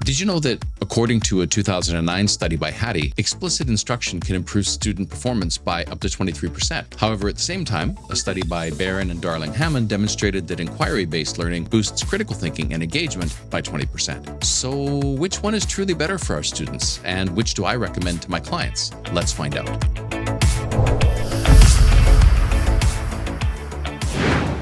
Did you know that, according to a 2009 study by Hattie, explicit instruction can improve student performance by up to 23%? However, at the same time, a study by Barron and Darling-Hammond demonstrated that inquiry-based learning boosts critical thinking and engagement by 20%. So, which one is truly better for our students, and which do I recommend to my clients? Let's find out.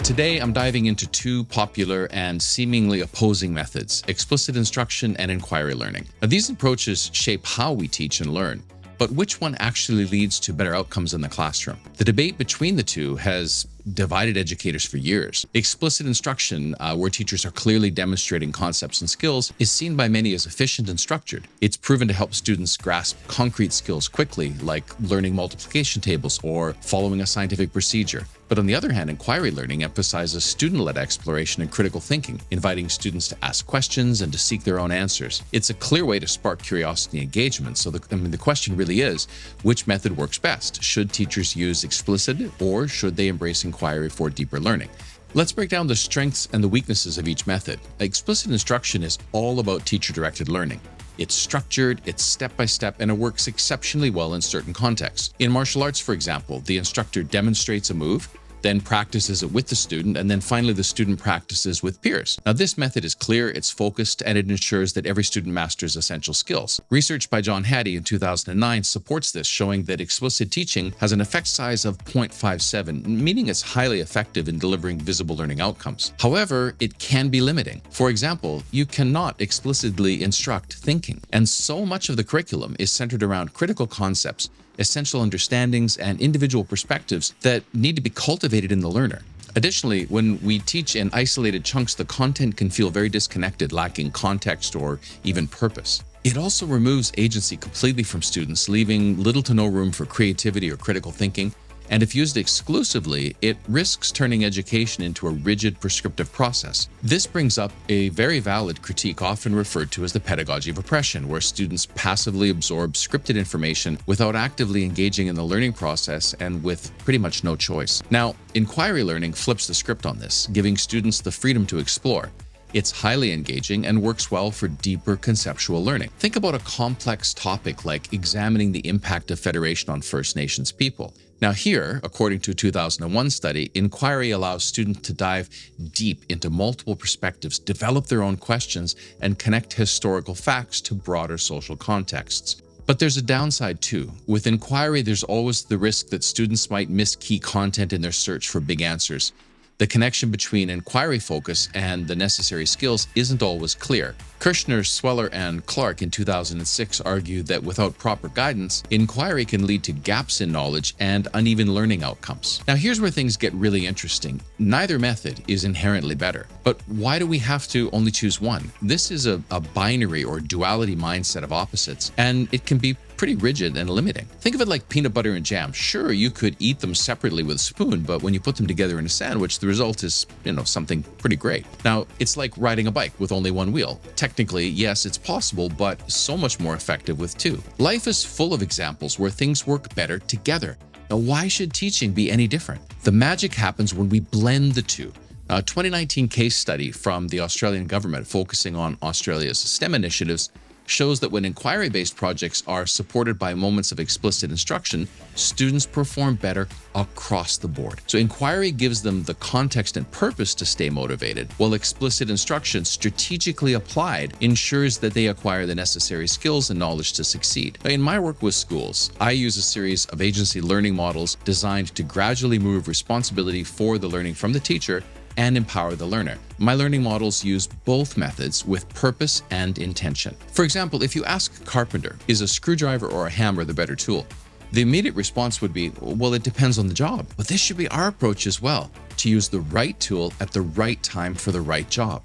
Today, I'm diving into two popular and seemingly opposing methods: explicit instruction and inquiry learning. Now, these approaches shape how we teach and learn, but which one actually leads to better outcomes in the classroom? The debate between the two has divided educators for years. Explicit instruction, where teachers are clearly demonstrating concepts and skills, is seen by many as efficient and structured. It's proven to help students grasp concrete skills quickly, like learning multiplication tables or following a scientific procedure. But on the other hand, inquiry learning emphasizes student-led exploration and critical thinking, inviting students to ask questions and to seek their own answers. It's a clear way to spark curiosity and engagement. So the question really is, which method works best? Should teachers use explicit, or should they embrace inquiry for deeper learning? Let's break down the strengths and the weaknesses of each method. Explicit instruction is all about teacher-directed learning. It's structured, it's step-by-step, and it works exceptionally well in certain contexts. In martial arts, for example, the instructor demonstrates a move, then practices it with the student, and then finally the student practices with peers. Now, this method is clear, it's focused, and it ensures that every student masters essential skills. Research by John Hattie in 2009 supports this, showing that explicit teaching has an effect size of 0.57, meaning it's highly effective in delivering visible learning outcomes. However, it can be limiting. For example, you cannot explicitly instruct thinking, and so much of the curriculum is centered around critical concepts, essential understandings, and individual perspectives that need to be cultivated in the learner. Additionally, when we teach in isolated chunks, the content can feel very disconnected, lacking context or even purpose. It also removes agency completely from students, leaving little to no room for creativity or critical thinking. And if used exclusively, it risks turning education into a rigid, prescriptive process. This brings up a very valid critique often referred to as the pedagogy of oppression, where students passively absorb scripted information without actively engaging in the learning process and with pretty much no choice. Now, inquiry learning flips the script on this, giving students the freedom to explore. It's highly engaging and works well for deeper conceptual learning. Think about a complex topic like examining the impact of federation on First Nations people. Now here, according to a 2001 study, inquiry allows students to dive deep into multiple perspectives, develop their own questions, and connect historical facts to broader social contexts. But there's a downside too. With inquiry, there's always the risk that students might miss key content in their search for big answers. The connection between inquiry focus and the necessary skills isn't always clear. Kirshner, Sweller, and Clark in 2006 argued that without proper guidance, inquiry can lead to gaps in knowledge and uneven learning outcomes. Now, here's where things get really interesting. Neither method is inherently better, but why do we have to only choose one? This is a binary or duality mindset of opposites, and it can be pretty rigid and limiting. Think of it like peanut butter and jam. Sure, you could eat them separately with a spoon, but when you put them together in a sandwich, the result is, something pretty great. Now, it's like riding a bike with only one wheel. Technically, yes, it's possible, but so much more effective with two. Life is full of examples where things work better together. Now, why should teaching be any different? The magic happens when we blend the two. A 2019 case study from the Australian government focusing on Australia's STEM initiatives shows that when inquiry-based projects are supported by moments of explicit instruction, students perform better across the board. So inquiry gives them the context and purpose to stay motivated, while explicit instruction, strategically applied, ensures that they acquire the necessary skills and knowledge to succeed. Now, in my work with schools, I use a series of agency learning models designed to gradually move responsibility for the learning from the teacher and empower the learner. My learning models use both methods with purpose and intention. For example, if you ask a carpenter, is a screwdriver or a hammer the better tool? The immediate response would be, well, it depends on the job. But this should be our approach as well, to use the right tool at the right time for the right job.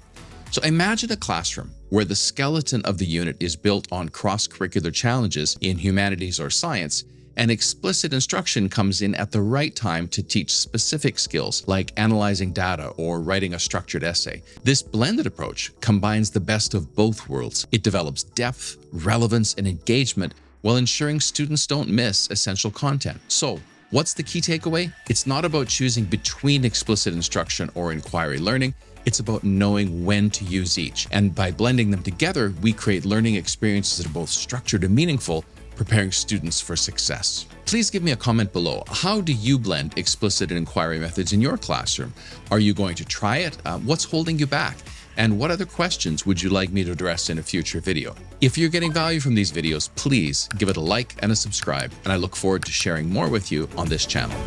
So imagine a classroom where the skeleton of the unit is built on cross-curricular challenges in humanities or science, and explicit instruction comes in at the right time to teach specific skills like analyzing data or writing a structured essay. This blended approach combines the best of both worlds. It develops depth, relevance, and engagement while ensuring students don't miss essential content. So, what's the key takeaway? It's not about choosing between explicit instruction or inquiry learning. It's about knowing when to use each. And by blending them together, we create learning experiences that are both structured and meaningful, preparing students for success. Please give me a comment below. How do you blend explicit and inquiry methods in your classroom? Are you going to try it? What's holding you back? And what other questions would you like me to address in a future video? If you're getting value from these videos, please give it a like and a subscribe, and I look forward to sharing more with you on this channel.